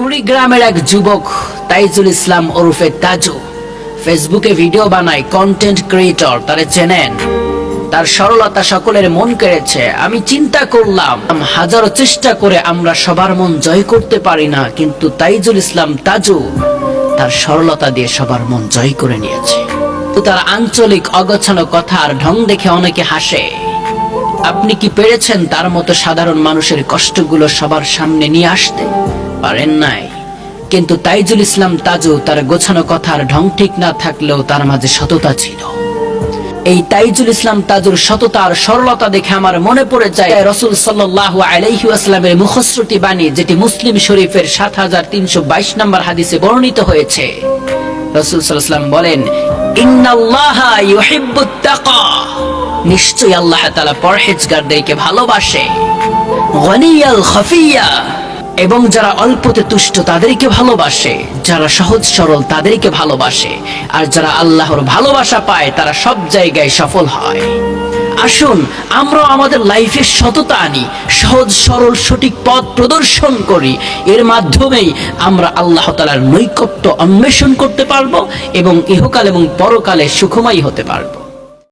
কুড়িগ্রামের এক যুবক তাইজুল ইসলাম ওরফে তাজু ফেসবুকে ভিডিও বানায়, কন্টেন্ট ক্রিয়েটর। তারে চেনেন? তার সরলতা সকলের মন কেড়েছে। আমি চিন্তা করলাম, হাজারো চেষ্টা করে আমরা সবার মন জয় করতে পারি না, কিন্তু তাইজুল ইসলাম তাজু তার সরলতা দিয়ে সবার মন জয় করে নিয়েছে। তার আঞ্চলিক অগোছালো কথার ঢং দেখে অনেকে হাসে। আপনি কি পেরেছেন তার মতো সাধারণ মানুষের কষ্টগুলো সবার সামনে নিয়ে আসতে? পারেন নাই। কিন্তু তাইজুল ইসলাম তাজু তার গোছানো কথার ঢং ঠিক না থাকলেও তার মাঝে সততা ছিল। এই তাইজুল ইসলাম তাজুর সততা আর সরলতা দেখে আমার মনে পড়ে যায় রাসূল সাল্লাল্লাহু আলাইহি ওয়াসাল্লামের মুখশ্রুতি বাণী, যেটি মুসলিম শরীফের ৭,৩২২ নম্বর হাদিসে বর্ণিত হয়েছে। রাসূল সাল্লাল্লাহু আলাইহি ওয়াসাল্লাম বলেন, ইন্নাল্লাহা ইউহিব্বুত তাকা, নিশ্চয়ই আল্লাহ তাআলা পরহেজগারদেরকে ভালোবাসে। গনিয়াল খাফিয়া, এবং যারা অল্পতে তুষ্ট তাদেরকে ভালোবাসে, যারা সহজ সরল তাদেরকে ভালোবাসে, আর যারা আল্লাহর ভালোবাসা পায় তারা সব জায়গায় সফল হয়। আসুন আমরা আমাদের লাইফে সততা আনি, সহজ সরল সঠিক পথ প্রদর্শন করি। এর মাধ্যমেই আমরা আল্লাহ তাআলার নৈকট্য অন্বেষণ করতে পারবো এবং ইহকাল এবং পরকালে সুখময় হতে পারবো।